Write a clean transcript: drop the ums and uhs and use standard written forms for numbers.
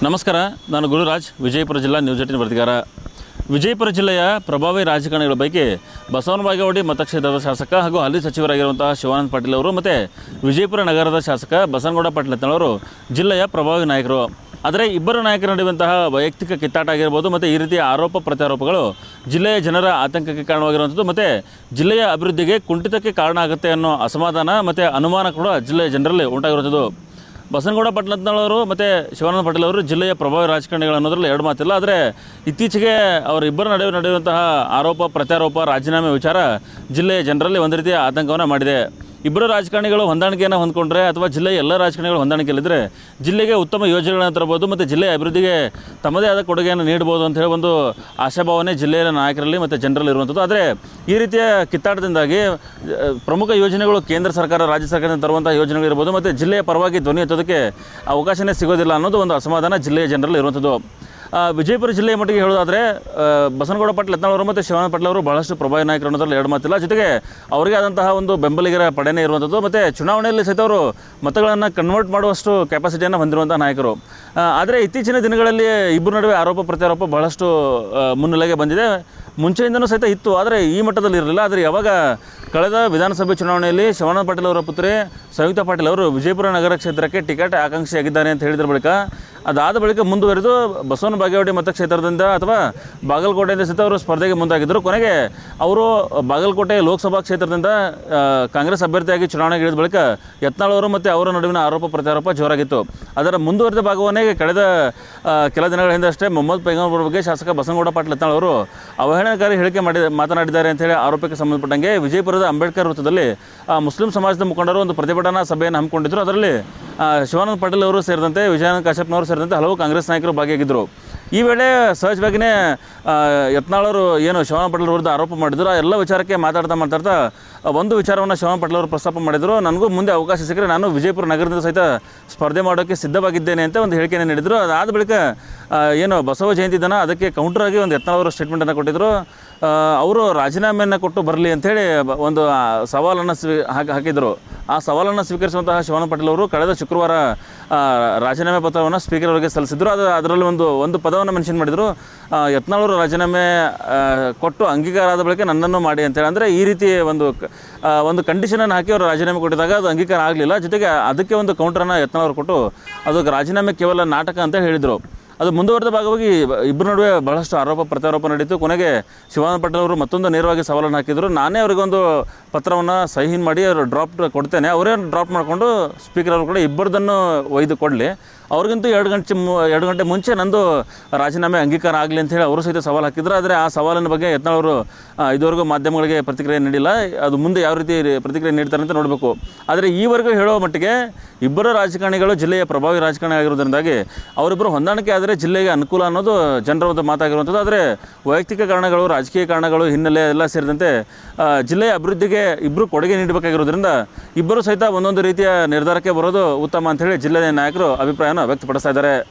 ನಮಸ್ಕಾರ, ನಾನು ಗುರುರಾಜ್, ವಿಜಯಪುರ ಜಿಲ್ಲಾ ನ್ಯೂಸ್ 18 ವರದಿಗಾರ. ವಿಜಯಪುರ ಜಿಲ್ಲೆಯ ಪ್ರಭಾವಿ ರಾಜಕಾರಣಿಗಳ ಪೈಕಿ ಬಸವನ ಬಾಗೇವಾಡಿ ಮತಕ್ಷೇತ್ರದ ಶಾಸಕ ಹಾಗೂ ಹಾಲಿ ಸಚಿವರಾಗಿರುವಂತಹ ಶಿವಾನಂದ ಪಾಟೀಲ್ ಅವರು ಮತ್ತು ವಿಜಯಪುರ ನಗರದ ಶಾಸಕ ಬಸನಗೌಡ ಪಾಟೀಲ್ ಯತ್ನಾಳ್ ಜಿಲ್ಲೆಯ ಪ್ರಭಾವಿ ನಾಯಕರು. ಆದರೆ ಇಬ್ಬರು ನಾಯಕರ ನಡುವಂತಹ ವೈಯಕ್ತಿಕ ಕಿತ್ತಾಟ ಆಗಿರ್ಬೋದು ಮತ್ತು ಈ ರೀತಿಯ ಆರೋಪ ಪ್ರತ್ಯಾರೋಪಗಳು ಜಿಲ್ಲೆಯ ಜನರ ಆತಂಕಕ್ಕೆ ಕಾರಣವಾಗಿರುವಂಥದ್ದು ಮತ್ತು ಜಿಲ್ಲೆಯ ಅಭಿವೃದ್ಧಿಗೆ ಕುಂಠಿತಕ್ಕೆ ಕಾರಣ ಆಗುತ್ತೆ ಅನ್ನೋ ಅಸಮಾಧಾನ ಮತ್ತು ಅನುಮಾನ ಕೂಡ ಜಿಲ್ಲೆಯ ಜನರಲ್ಲಿ ಉಂಟಾಗಿರುವಂಥದ್ದು. ಬಸನಗೌಡ ಪಾಟೀಲ್ ಯತ್ನಾಳ್ ಅವರು ಮತ್ತು ಶಿವಾನಂದ ಪಾಟೀಲ್ ಅವರು ಜಿಲ್ಲೆಯ ಪ್ರಭಾವಿ ರಾಜಕಾರಣಿಗಳು ಅನ್ನೋದ್ರಲ್ಲಿ ಎರಡು ಮಾತಿಲ್ಲ. ಆದರೆ ಇತ್ತೀಚೆಗೆ ಅವರಿಬ್ಬರ ನಡುವೆ ನಡೆಯುವಂತಹ ಆರೋಪ ಪ್ರತ್ಯಾರೋಪ ರಾಜೀನಾಮೆ ವಿಚಾರ ಜಿಲ್ಲೆಯ ಜನರಲ್ಲಿ ಒಂದು ರೀತಿಯ ಆತಂಕವನ್ನು ಮಾಡಿದೆ. ಇಬ್ಬರು ರಾಜಕಾರಣಿಗಳು ಹೊಂದಾಣಿಕೆಯನ್ನು ಹೊಂದ್ಕೊಂಡ್ರೆ ಅಥವಾ ಜಿಲ್ಲೆಯ ಎಲ್ಲ ರಾಜಕಾರಣಿಗಳು ಹೊಂದಾಣಿಕೆಯಲ್ಲಿದ್ದರೆ ಜಿಲ್ಲೆಗೆ ಉತ್ತಮ ಯೋಜನೆಗಳನ್ನು ತರಬಹುದು ಮತ್ತು ಜಿಲ್ಲೆಯ ಅಭಿವೃದ್ಧಿಗೆ ತಮ್ಮದೇ ಆದ ಕೊಡುಗೆಯನ್ನು ನೀಡಬಹುದು ಅಂತ ಹೇಳಿ ಒಂದು ಆಶಾಭಾವನೆ ಜಿಲ್ಲೆಯ ನಾಯಕರಲ್ಲಿ ಮತ್ತು ಜನರಲ್ಲಿ ಇರುವಂಥದ್ದು. ಆದರೆ ಈ ರೀತಿಯ ಕಿತ್ತಾಟದಿಂದಾಗಿ ಪ್ರಮುಖ ಯೋಜನೆಗಳು ಕೇಂದ್ರ ಸರ್ಕಾರ ರಾಜ್ಯ ಸರ್ಕಾರದಿಂದ ತರುವಂಥ ಯೋಜನೆಗಳು ಇರ್ಬೋದು ಮತ್ತು ಜಿಲ್ಲೆಯ ಪರವಾಗಿ ಧ್ವನಿ ಎತ್ತೋದಕ್ಕೆ ಅವಕಾಶನೇ ಸಿಗೋದಿಲ್ಲ ಅನ್ನೋದು ಒಂದು ಅಸಮಾಧಾನ ಜಿಲ್ಲೆಯ ಜನರಲ್ಲಿ ಇರುವಂಥದ್ದು. ವಿಜಯಪುರ ಜಿಲ್ಲೆಯ ಮಟ್ಟಿಗೆ ಹೇಳೋದಾದರೆ ಬಸನಗೌಡ ಪಾಟೀಲ್ ಯತ್ನಾಳ್ ಅವರು ಮತ್ತು ಶಿವಾನಂದ ಪಾಟೀಲ್ ಅವರು ಬಹಳಷ್ಟು ಪ್ರಭಾವಿ ನಾಯಕರು ಅನ್ನೋದ್ರಲ್ಲಿ ಎರಡು ಮಾತಿಲ್ಲ. ಜೊತೆಗೆ ಅವರಿಗೆ ಆದಂತಹ ಒಂದು ಬೆಂಬಲಿಗರ ಪಡೆನೇ ಇರುವಂಥದ್ದು ಮತ್ತು ಚುನಾವಣೆಯಲ್ಲಿ ಸಹಿತ ಅವರು ಮತಗಳನ್ನು ಕನ್ವರ್ಟ್ ಮಾಡುವಷ್ಟು ಕೆಪಾಸಿಟಿಯನ್ನು ಹೊಂದಿರುವಂಥ ನಾಯಕರು. ಆದರೆ ಇತ್ತೀಚಿನ ದಿನಗಳಲ್ಲಿ ಇಬ್ಬರ ನಡುವೆ ಆರೋಪ ಪ್ರತ್ಯಾರೋಪ ಬಹಳಷ್ಟು ಮುನ್ನೆಲೆಗೆ ಬಂದಿದೆ. ಮುಂಚೆಯಿಂದನೂ ಸಹಿತ ಇತ್ತು, ಆದರೆ ಈ ಮಟ್ಟದಲ್ಲಿ ಇರಲಿಲ್ಲ. ಆದರೆ ಯಾವಾಗ ಕಳೆದ ವಿಧಾನಸಭೆ ಚುನಾವಣೆಯಲ್ಲಿ ಶಿವಾನಂದ ಪಾಟೀಲ್ ಅವರ ಪುತ್ರಿ ಸಂಯುಕ್ತಾ ಪಾಟೀಲ್ ಅವರು ವಿಜಯಪುರ ನಗರ ಕ್ಷೇತ್ರಕ್ಕೆ ಟಿಕೆಟ್ ಆಕಾಂಕ್ಷಿಯಾಗಿದ್ದಾರೆ ಅಂತ ಹೇಳಿದ್ರ ಬಳಿಕ ಅದಾದ ಬಳಿಕ ಮುಂದುವರೆದು ಬಸವನ ಬಾಗೇವಾಡಿ ಮತಕ್ಷೇತ್ರದಿಂದ ಅಥವಾ ಬಾಗಲಕೋಟೆಯಿಂದ ಸಹಿತ ಅವರು ಸ್ಪರ್ಧೆಗೆ ಮುಂದಾಗಿದ್ದರು. ಕೊನೆಗೆ ಅವರು ಬಾಗಲಕೋಟೆ ಲೋಕಸಭಾ ಕ್ಷೇತ್ರದಿಂದ ಕಾಂಗ್ರೆಸ್ ಅಭ್ಯರ್ಥಿಯಾಗಿ ಚುನಾವಣೆಗೆ ಇಳಿದ ಬಳಿಕ ಯತ್ನಾಳ್ ಅವರು ಮತ್ತು ಅವರ ನಡುವಿನ ಆರೋಪ ಪ್ರತ್ಯಾರೋಪ ಜೋರಾಗಿತ್ತು. ಅದರ ಮುಂದುವರೆದ ಭಾಗವನ್ನೇ ಕಳೆದ ಕೆಲ ದಿನಗಳ ಹಿಂದಷ್ಟೇ ಮೊಹಮ್ಮದ್ ಪೈಗಂಬರ್ ಬಗ್ಗೆ ಶಾಸಕ ಬಸನಗೌಡ ಪಾಟೀಲ್ ಯತ್ನಾಳ್ ಅವರು ಅವಹೇಳನಕಾರಿ ಹೇಳಿಕೆ ಮಾತನಾಡಿದ್ದಾರೆ ಅಂತೇಳಿ ಆರೋಪಕ್ಕೆ ಸಂಬಂಧಪಟ್ಟಂಗೆ ವಿಜಯಪುರದ ಅಂಬೇಡ್ಕರ್ ವೃತ್ತದಲ್ಲಿ ಮುಸ್ಲಿಂ ಸಮಾಜದ ಮುಖಂಡರು ಒಂದು ಪ್ರತಿಭಟನಾ ಸಭೆಯನ್ನು ಹಮ್ಮಿಕೊಂಡಿದ್ದರು. ಅದರಲ್ಲಿ ಶಿವಾನಂದ ಪಾಟೀಲ್ ಅವರು ಸೇರಿದಂತೆ ವಿಜಯಾನಂದ ಕಾಶ್ಯಪ್ನವರು ಸೇರಿದಂತೆ ಹಲವು ಕಾಂಗ್ರೆಸ್ ನಾಯಕರು ಭಾಗಿಯಾಗಿದ್ದರು. ಈ ವೇಳೆ ಸಹಜವಾಗಿಯೇ ಯತ್ನಾಳ್ ಏನು ಶಿವಾನಂದ ಪಾಟೀಲ್ ವಿರುದ್ಧ ಆರೋಪ ಮಾಡಿದ್ರು. ಆ ಎಲ್ಲ ವಿಚಾರಕ್ಕೆ ಮಾತಾಡ್ತಾ ಒಂದು ವಿಚಾರವನ್ನು ಶಿವಾನಂದ ಪಾಟೀಲ್ ಅವರು ಪ್ರಸ್ತಾಪ ಮಾಡಿದರು. ನನಗೂ ಮುಂದೆ ಅವಕಾಶ ಸಿಕ್ಕರೆ ನಾನು ವಿಜಯಪುರ ನಗರದಿಂದ ಸಹಿತ ಸ್ಪರ್ಧೆ ಮಾಡೋಕ್ಕೆ ಸಿದ್ಧವಾಗಿದ್ದೇನೆ ಅಂತ ಒಂದು ಹೇಳಿಕೆಯನ್ನು ನೀಡಿದರು. ಅದಾದ ಬಳಿಕ ಬಸವ ಜಯಂತಿ ದಿನ ಅದಕ್ಕೆ ಕೌಂಟರಾಗಿ ಒಂದು ಯತ್ನಾಳ್ ಅವರು ಸ್ಟೇಟ್ಮೆಂಟನ್ನು ಕೊಟ್ಟಿದ್ದರು. ಅವರು ರಾಜೀನಾಮೆಯನ್ನು ಕೊಟ್ಟು ಬರಲಿ ಅಂಥೇಳಿ ಒಂದು ಸವಾಲನ್ನು ಹಾಕಿದರು. ಆ ಸವಾಲನ್ನು ಸ್ವೀಕರಿಸುವಂತಹ ಶಿವಾನಂದ ಪಾಟೀಲ್ ಅವರು ಕಳೆದ ಶುಕ್ರವಾರ ರಾಜೀನಾಮೆ ಪತ್ರವನ್ನು ಸ್ಪೀಕರ್ ಅವರಿಗೆ ಸಲ್ಲಿಸಿದರು. ಅದರಲ್ಲಿ ಒಂದು ಪದವನ್ನು ಮೆನ್ಷನ್ ಮಾಡಿದರು. ಯತ್ನಾಳ್ ಅವರು ರಾಜೀನಾಮೆ ಕೊಟ್ಟು ಅಂಗೀಕಾರ ಆದ ಬಳಿಕ ನನ್ನನ್ನು ಮಾಡಿ ಅಂತೇಳಿ. ಅಂದರೆ ಈ ರೀತಿ ಒಂದು ಕಂಡೀಷನನ್ನು ಹಾಕಿ ಅವರು ರಾಜೀನಾಮೆ ಕೊಟ್ಟಿದಾಗ ಅದು ಅಂಗೀಕಾರ ಆಗಲಿಲ್ಲ. ಜೊತೆಗೆ ಅದಕ್ಕೆ ಒಂದು ಕೌಂಟರನ್ನು ಯತ್ನಾಳ್ ಅವರು ಕೊಟ್ಟು ಅದು ರಾಜೀನಾಮೆ ಕೇವಲ ನಾಟಕ ಅಂತ ಹೇಳಿದರು. ಅದು ಮುಂದುವರೆದ ಭಾಗವಾಗಿ ಇಬ್ಬರ ನಡುವೆ ಬಹಳಷ್ಟು ಆರೋಪ ಪ್ರತ್ಯಾರೋಪ ನಡೀತು. ಕೊನೆಗೆ ಶಿವಾನಂದ ಪಾಟೀಲ್ ಅವರು ಮತ್ತೊಂದು ನೇರವಾಗಿ ಸವಾಲನ್ನು ಹಾಕಿದರು. ನಾನೇ ಅವರಿಗೊಂದು ಪತ್ರವನ್ನು ಸಹಿ ಮಾಡಿ ಅವರು ಡ್ರಾಪ್ ಕೊಡ್ತೇನೆ, ಅವರೇ ಡ್ರಾಪ್ ಮಾಡಿಕೊಂಡು ಸ್ಪೀಕರ್ ಅವರು ಕೂಡ ಇಬ್ಬರದನ್ನು ಒಯ್ದು ಕೊಡಲಿ, ಅವ್ರಿಗಂತೂ 2 ಗಂಟೆ ಮುಂಚೆ ನಂದು ರಾಜೀನಾಮೆ ಅಂಗೀಕಾರ ಆಗಲಿ ಅಂತ ಹೇಳಿ ಅವರು ಸಹಿತ ಸವಾಲು ಹಾಕಿದ್ರು. ಆದರೆ ಆ ಸವಾಲಿನ ಬಗ್ಗೆ ಯತ್ನಾಳ್ ಅವರು ಇದುವರೆಗೂ ಮಾಧ್ಯಮಗಳಿಗೆ ಪ್ರತಿಕ್ರಿಯೆ ನೀಡಿಲ್ಲ. ಅದು ಮುಂದೆ ಯಾವ ರೀತಿ ಪ್ರತಿಕ್ರಿಯೆ ನೀಡ್ತಾರೆ ಅಂತ ನೋಡಬೇಕು. ಆದರೆ ಈವರೆಗೂ ಹೇಳುವ ಮಟ್ಟಿಗೆ ಇಬ್ಬರು ರಾಜಕಾರಣಿಗಳು ಜಿಲ್ಲೆಯ ಪ್ರಭಾವಿ ರಾಜಕಾರಣಿ ಆಗಿರೋದ್ರಿಂದಾಗಿ ಅವರಿಬ್ಬರು ಹೊಂದಾಣಿಕೆ ಆದರೆ ಜಿಲ್ಲೆಗೆ ಅನುಕೂಲ ಅನ್ನೋದು ಜನರ ಒಂದು ಮಾತಾಗಿರುವಂಥದ್ದು. ಆದರೆ ವೈಯಕ್ತಿಕ ಕಾರಣಗಳು, ರಾಜಕೀಯ ಕಾರಣಗಳು, ಹಿನ್ನೆಲೆ ಎಲ್ಲ ಸೇರಿದಂತೆ ಜಿಲ್ಲೆಯ ಅಭಿವೃದ್ಧಿಗೆ ಇಬ್ಬರು ಕೊಡುಗೆ ನೀಡಬೇಕಾಗಿರೋದ್ರಿಂದ ಇಬ್ಬರು ಸಹಿತ ಒಂದೊಂದು ರೀತಿಯ ನಿರ್ಧಾರಕ್ಕೆ ಬರೋದು ಉತ್ತಮ ಅಂಥೇಳಿ ಜಿಲ್ಲೆಯ ನಾಯಕರು ಅಭಿಪ್ರಾಯನ ವ್ಯಕ್ತಪಡಿಸ್ತಾ ಇದ್ದಾರೆ.